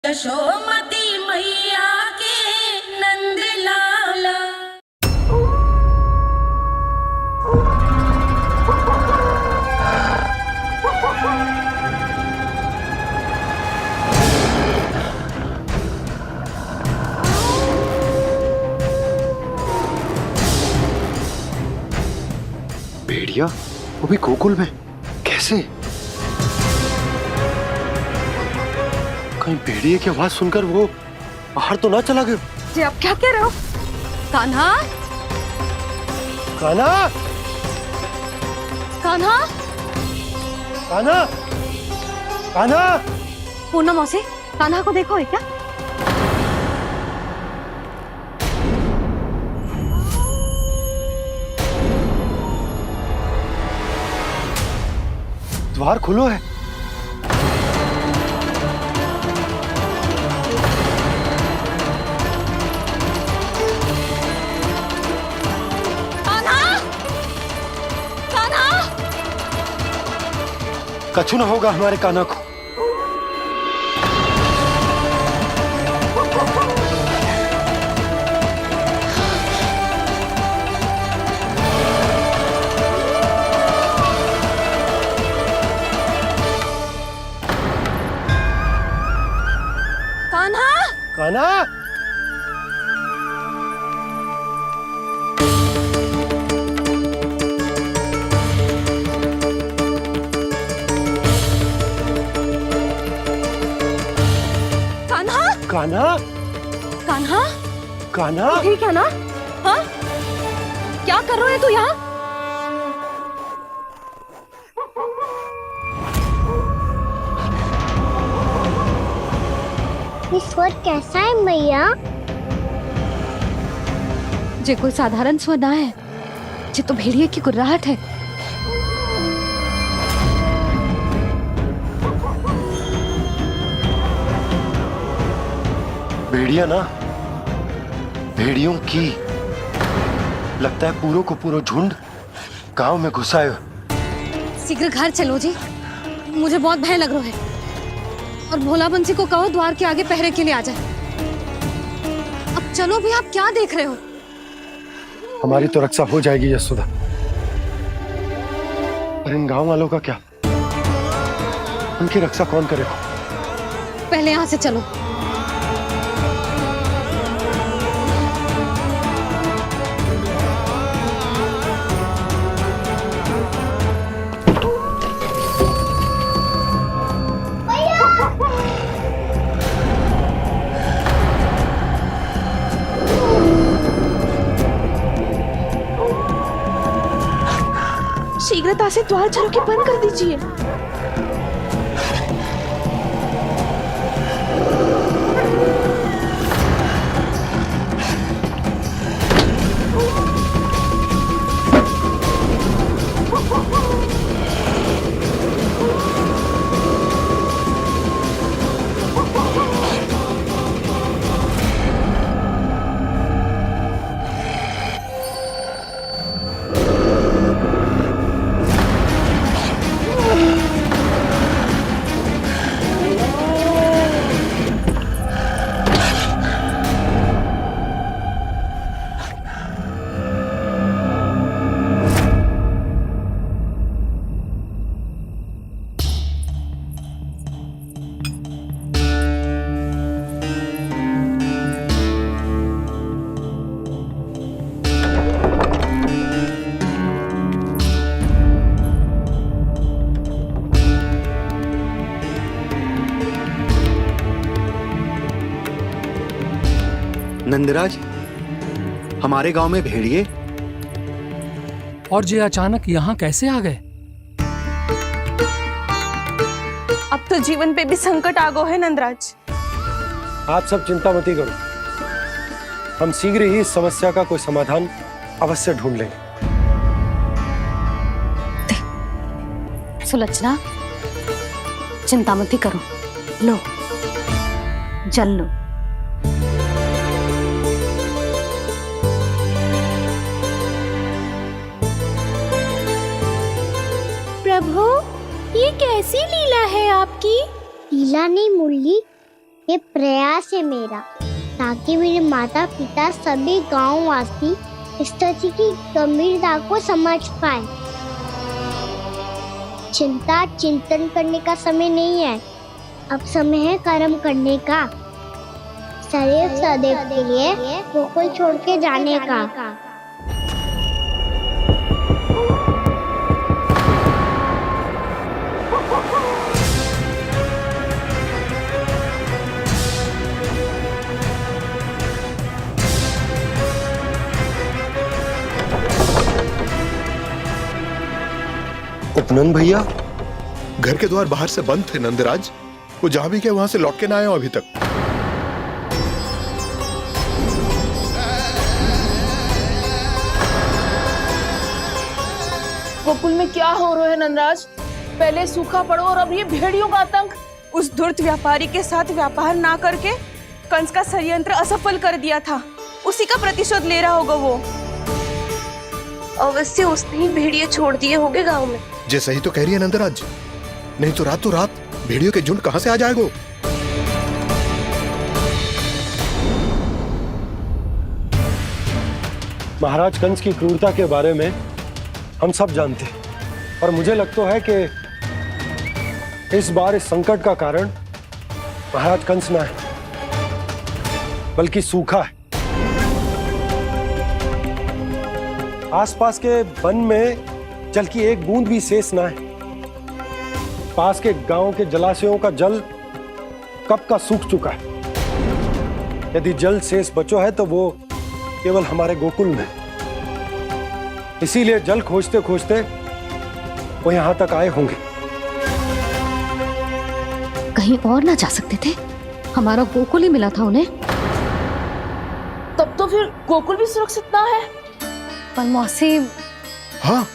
यशोमती मैया के नंद लाला। भेड़िया वो भी गोकुल में कैसे? कहीं भेड़िए की आवाज सुनकर वो बाहर तो ना चला गया? जी आप क्या कह रहे हो? कान्हा, कान्हा, कान्हा, कान्हा, कान्हा। पूनम मौसी, कान्हा को देखो है क्या? द्वार खुलो है। कछु ना होगा हमारे कान्हा को। कान्हा, कान्हा, कान्हा, कान्हा, कान्हा। ठीक है ना? हाँ? क्या कर रहे हो तू यहाँ? ये स्वर कैसा है मैया? जे कोई साधारण स्वर ना है, जे तो भेड़िए की गुर्राहट है। भेड़िया ना, भेड़ियों की लगता है पूरों को पूरा झुंड गांव में घुसा है। शीघ्र घर चलो जी, मुझे बहुत भय लग रहा है। और भोला बंसी को कहो द्वार के आगे पहरे के लिए आ जाए। अब चलो भी, आप क्या देख रहे हो? हमारी तो रक्षा हो जाएगी यशोदा, पर इन गांव वालों का क्या? उनकी रक्षा कौन करेगा? पहले यहाँ से चलो। शीघ्रता से द्वार चारों के बंद कर दीजिए। नंदराज, हमारे गांव में भेड़िए और ये अचानक यहाँ कैसे आ गए? अब तो जीवन पे भी संकट आ गो है नंदराज। आप सब चिंता मत करो, हम शीघ्र ही इस समस्या का कोई समाधान अवश्य ढूंढ लेंगे। सुलक्षणा, चिंता मत करो, लो जल लो। प्रभु, ये कैसी लीला है आपकी? लीला नहीं मुरली, ये प्रयास है मेरा, ताकि मेरे माता पिता सभी गांव वासी इस स्थिति की गंभीरता को समझ पाए। चिंता चिंतन करने का समय नहीं है, अब समय है कर्म करने का, सदैव सदैव के लिए गोकुल छोड़ के जाने का। उपनंद भैया, घर के द्वार बाहर से बंद थे नंदराज। वो जहां भी गए वहां से लौट के ना आए हो अभी तक। गोकुल में क्या हो रहा है नंदराज? पहले सूखा पड़ो और अब ये भेड़ियों का आतंक। उस धूर्त व्यापारी के साथ व्यापार ना करके कंस का षड्यंत्र असफल कर दिया था, उसी का प्रतिशोध ले रहा होगा वो। अवश्य उसने ही भेड़िए छोड़ दिए होंगे गांव में। जे सही तो कह रही है नंदराज, नहीं तो रात भेड़ियों के झुंड कहां से आ जाएगा। महाराज कंस की क्रूरता के बारे में हम सब जानते हैं, और मुझे लगता है कि इस बार इस संकट का कारण महाराज कंस ना है, बल्कि सूखा है। आसपास के वन में जल की एक बूंद भी शेष ना है। पास के गांव के जलाशयों का जल कब का सूख चुका है। यदि जल शेष बचो है तो वो केवल हमारे गोकुल में। इसीलिए जल खोजते खोजते वो यहां तक आए होंगे। कहीं और ना जा सकते थे? हमारा गोकुल ही मिला था उन्हें। तब तो फिर गोकुल भी सुरक्षित ना है। पर मौसी, हाँ,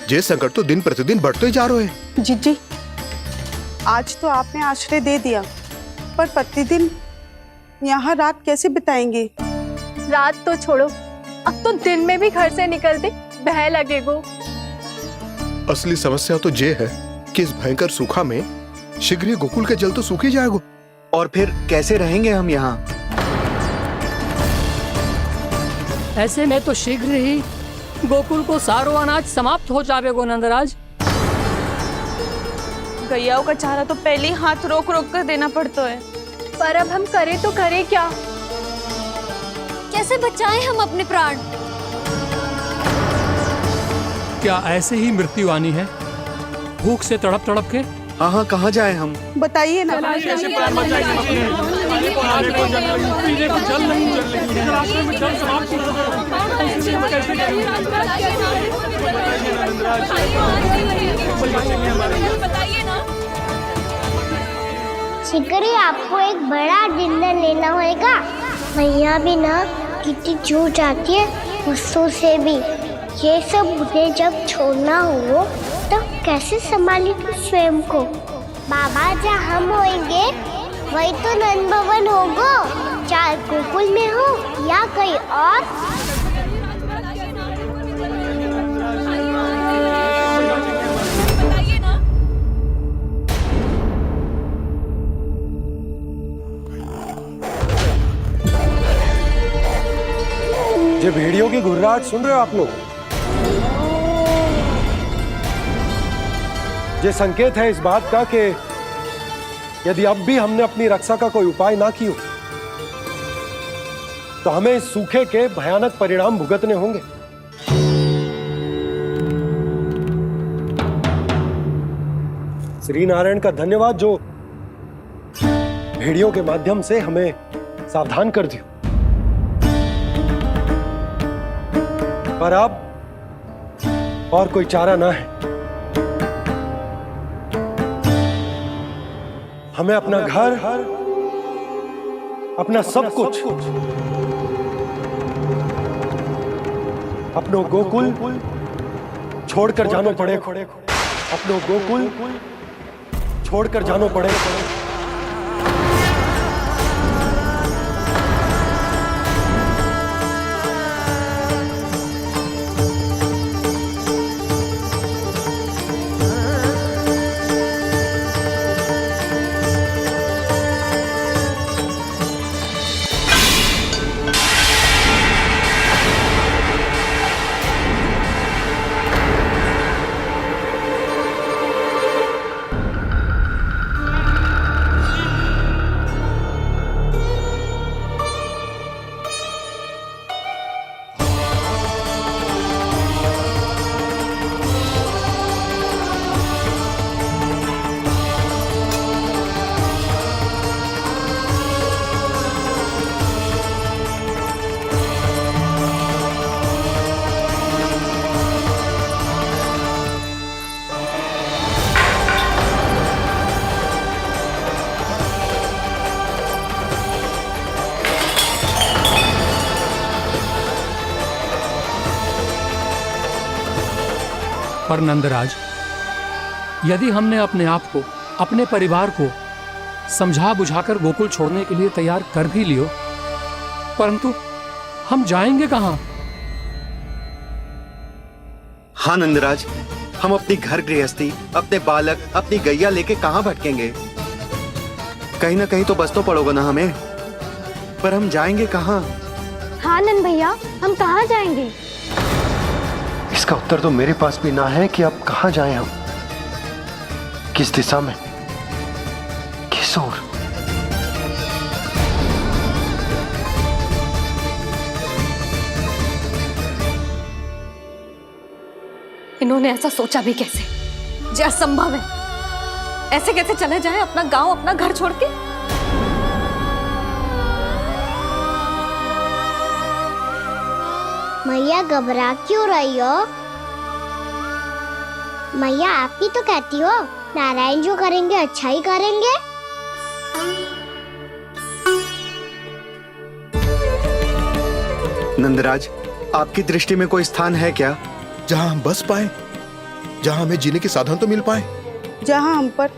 ये संकट तो दिन प्रतिदिन बढ़ते ही जा रहे हैं। जीजी, आज तो आपने आश्रय दे दिया, पर प्रतिदिन यहाँ रात कैसे बिताएंगे? रात तो छोड़ो, अब तो दिन में भी घर से निकलते भय लगेगो। असली समस्या तो ये है कि इस भयंकर सूखा में शीघ्र ही गोकुल के जल तो सूख ही जाएगा। और फिर कैसे रहेंगे हम यहाँ? ऐसे में तो शीघ्र ही गोकुल को सारो अनाज समाप्त हो जाएगो नंदराज। गैयाओं का चारा तो पहले ही हाथ रोक रोक कर देना पड़ता है, पर अब हम करें तो करें क्या? कैसे बचाएं हम अपने प्राण? क्या ऐसे ही मृत्यु आनी है, भूख से तड़प तड़प के? हाँ, कहाँ जाए हम? बताइए ना। शीघ्र ही आपको एक बड़ा डिनर लेना होगा। मैया भी ना कितनी जूझ जाती है गुस्सों से भी। ये सब मुझे जब छोड़ना हो तो कैसे संभालेंगे स्वयं को? बाबा जहाँ हम होंगे वही तो नंद भवन होगा, चाहे गोकुल में हो या कहीं और। ये भेड़ियों की घुर्राहट सुन रहे हो आप लोग? ये संकेत है इस बात का कि यदि अब भी हमने अपनी रक्षा का कोई उपाय ना किया तो हमें इस सूखे के भयानक परिणाम भुगतने होंगे। श्री नारायण का धन्यवाद जो भेड़ियों के माध्यम से हमें सावधान कर दिया। पर अब और कोई चारा ना है। हमें अपना घर, अपना सब कुछ, अपनो गोकुल छोड़कर जानो पड़े। अपनो गोकुल छोड़कर जानो पड़े। पर नंदराज, यदि हमने अपने आप को, अपने परिवार को समझा बुझाकर गोकुल छोड़ने के लिए तैयार कर भी लियो, परंतु हम जाएंगे कहां? हाँ नंदराज, हम अपनी घर गृहस्थी, अपने बालक, अपनी गैया लेके कहाँ भटकेंगे? कहीं ना कहीं तो बस तो पड़ोगा ना हमें, पर हम जाएंगे कहाँ? हाँ नंद भैया, हम कहाँ जाएंगे? इसका उत्तर तो मेरे पास भी ना है कि अब कहाँ जाएं हम, किस दिशा में, किस ओर। इन्होंने ऐसा सोचा भी कैसे? जो असंभव है। ऐसे कैसे चले जाएं अपना गांव, अपना घर छोड़ के? मैया घबरा क्यों रही हो? मैया आप ही तो कहती हो नारायण जो करेंगे अच्छा ही करेंगे। नंदराज, आपकी दृष्टि में कोई स्थान है क्या जहां हम बस पाए, जहां हमें जीने के साधन तो मिल पाए, जहाँ हम पर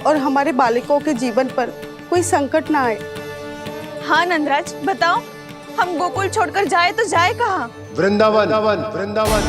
और हमारे बालकों के जीवन पर कोई संकट ना आए। हाँ नंदराज, बताओ, हम गोकुल छोड़कर जाए तो जाए कहाँ? वृंदावन, वृंदावन।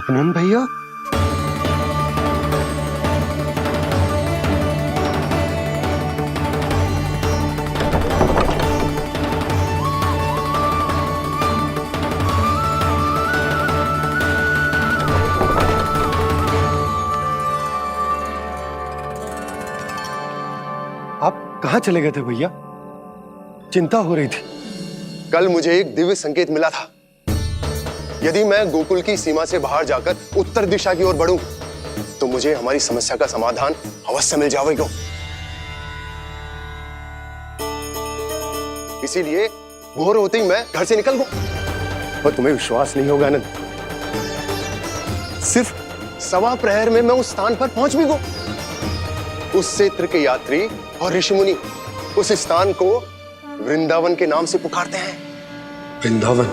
उपनंद भैया, आप कहाँ चले गए थे भैया? चिंता हो रही थी। कल मुझे एक दिव्य संकेत मिला था। यदि मैं गोकुल की सीमा से बाहर जाकर उत्तर दिशा की ओर बढ़ूं, तो मुझे हमारी समस्या का समाधान अवश्य मिल जाएगा। इसीलिए भोर होते ही मैं घर से निकल गया। पर तुम्हें विश्वास नहीं होगा आनंद, सिर्फ सवा प्रहर में मैं उस स्थान पर पहुंच भी गया। उस क्षेत्र के यात्री और ऋषि मुनि उस स्थान को वृंदावन के नाम से पुकारते हैं। वृंदावन,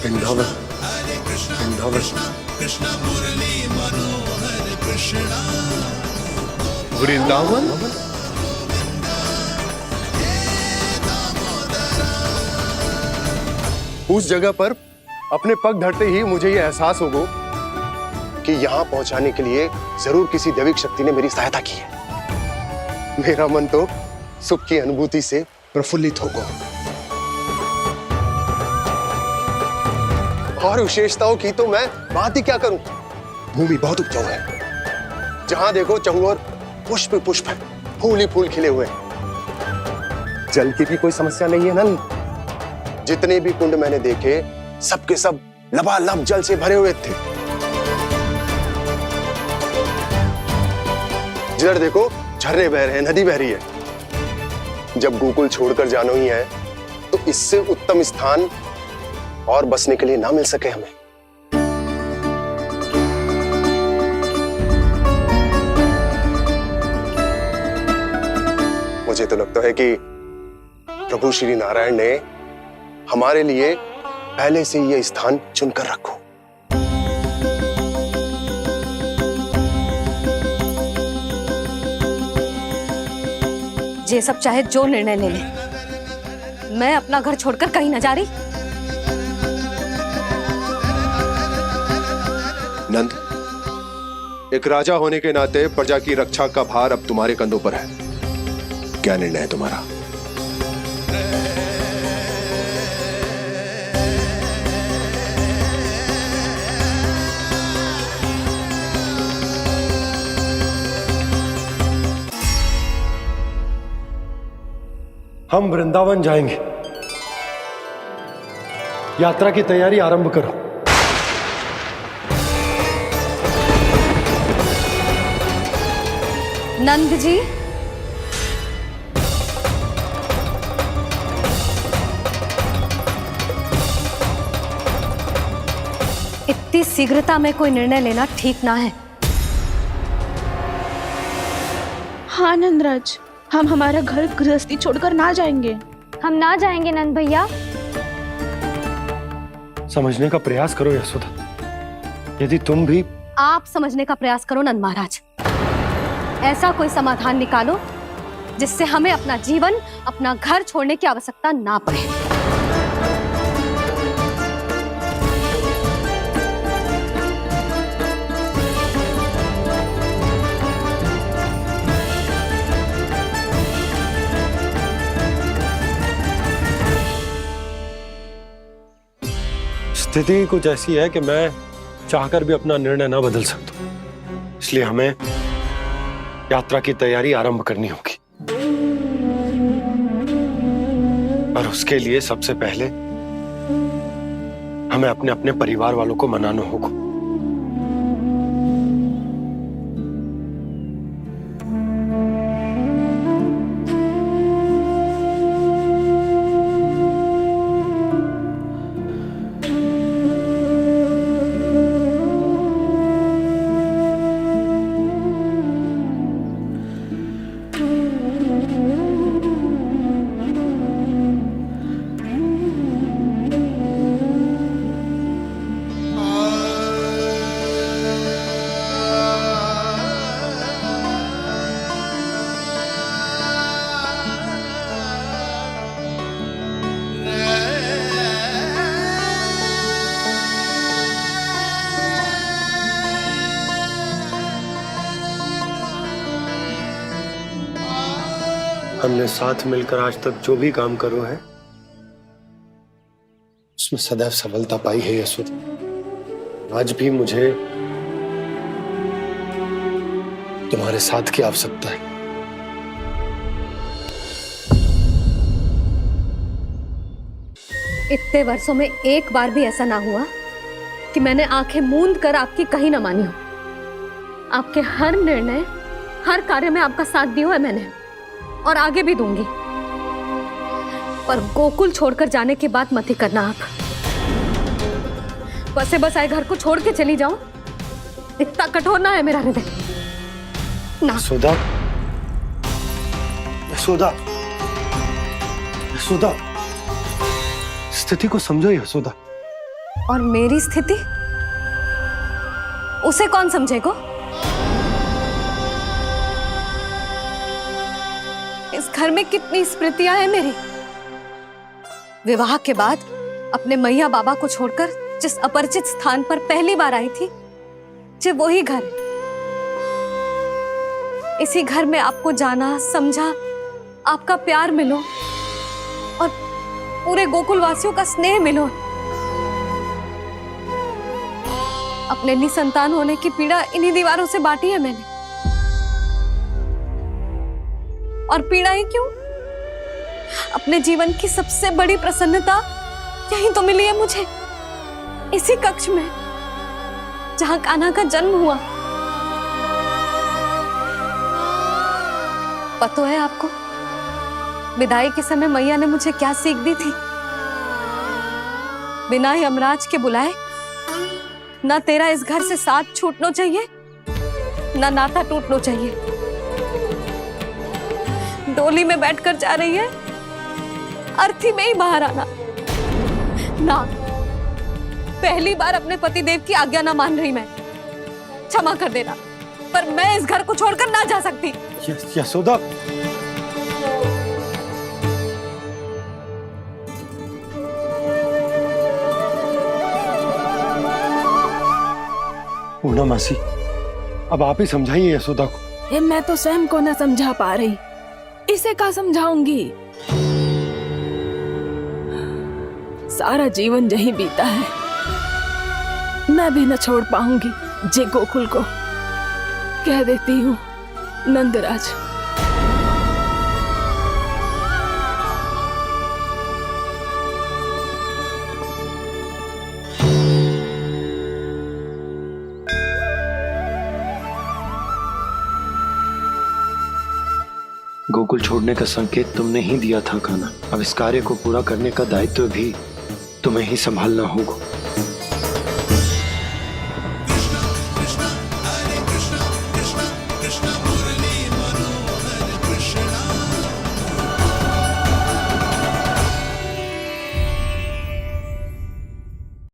वृंदावन, वृंदावन। वृंदावन। उस जगह पर अपने पग धरते ही मुझे यह एहसास होगा कि यहां पहुंचाने के लिए जरूर किसी दैविक शक्ति ने मेरी सहायता की है। मेरा मन तो सुख की अनुभूति से प्रफुल्लित होगा। और विशेषताओं की तो मैं बात ही क्या करूं। भूमि बहुत उपजाऊ है, जहां देखो चहुओर पुष्प पुष्प, फूल ही फूल खिले हुए हैं। जल की भी कोई समस्या नहीं है नंद। जितने भी कुंड मैंने देखे, सबके सब लबालब जल से भरे हुए थे। जिधर देखो झरने बह रहे हैं, नदी बह रही है। जब गोकुल छोड़कर जाना ही है, तो इससे उत्तम स्थान और बसने के लिए ना मिल सके हमें। मुझे तो लगता है कि प्रभु श्री नारायण ने हमारे लिए पहले से यह स्थान चुनकर रखो। ये सब चाहे जो निर्णय ले ले, मैं अपना घर छोड़कर कहीं न जा रही। नंद, एक राजा होने के नाते प्रजा की रक्षा का भार अब तुम्हारे कंधों पर है। क्या निर्णय है तुम्हारा? हम वृंदावन जाएंगे। यात्रा की तैयारी आरंभ करो। नंद जी, इतनी शीघ्रता में कोई निर्णय लेना ठीक ना है। हाँ नंदराज, हम हमारा घर गृहस्थी छोड़कर ना जाएंगे। हम ना जाएंगे नंद भैया। समझने का प्रयास करो यशोदा। यदि तुम भी आप समझने का प्रयास करो नंद महाराज। ऐसा कोई समाधान निकालो जिससे हमें अपना जीवन, अपना घर छोड़ने की आवश्यकता ना पड़े। स्थिति कुछ ऐसी है कि मैं चाहकर भी अपना निर्णय ना बदल सकता, इसलिए हमें यात्रा की तैयारी आरंभ करनी होगी। और उसके लिए सबसे पहले हमें अपने अपने परिवार वालों को मनाना होगा। हमने साथ मिलकर आज तक जो भी काम करो है उसमें सदैव सफलता पाई है यशोदा। आज भी मुझे तुम्हारे साथ की आवश्यकता है। इतने वर्षों में एक बार भी ऐसा ना हुआ कि मैंने आंखें मूंद कर आपकी कहीं ना मानी हो। आपके हर निर्णय, हर कार्य में आपका साथ दिया है मैंने, और आगे भी दूंगी। पर गोकुल छोड़कर जाने की बात मत ही करना आप। बसे बसाए घर को छोड़ के चली जाऊं, इतना कठोर ना है मेरा हृदय ना। यशोदा, यशोदा, यशोदा, स्थिति को समझो यशोदा। और मेरी स्थिति उसे कौन समझेगा? इस घर में कितनी स्मृतियां हैं मेरी। विवाह के बाद अपने मैया बाबा को छोड़कर जिस अपरिचित स्थान पर पहली बार आई थी, जो वही घर है। इसी घर में आपको जाना, समझा, आपका प्यार मिलो और पूरे गोकुल वासियों का स्नेह मिलो। अपने निसंतान होने की पीड़ा इन्हीं दीवारों से बांटी है मैंने। और पीड़ा ही क्यों? अपने जीवन की सबसे बड़ी प्रसन्नता यहीं तो मिली है मुझे, इसी कक्ष में जहां कान्हा का जन्म हुआ। पता है आपको विदाई के समय मैया ने मुझे क्या सीख दी थी? बिना यमराज के बुलाए ना तेरा इस घर से साथ छूटना चाहिए, ना नाता टूटना चाहिए। डोली में बैठकर जा रही है, अर्थी में ही बाहर आना ना। पहली बार अपने पति देव की आज्ञा ना मान रही मैं, क्षमा कर देना, पर मैं इस घर को छोड़कर ना जा सकती। यशोदा, पूर्णा मासी, अब आप ही समझाइए यशोदा को। मैं तो स्वयं को न समझा पा रही, इसे क्या समझाऊंगी? सारा जीवन यही बीता है, मैं भी न छोड़ पाऊंगी। जे गोकुल को कह देती हूँ नंदराज। गोकुल छोड़ने का संकेत तुमने ही दिया था कान्हा। अब इस कार्य को पूरा करने का दायित्व भी तुम्हें ही संभालना होगा।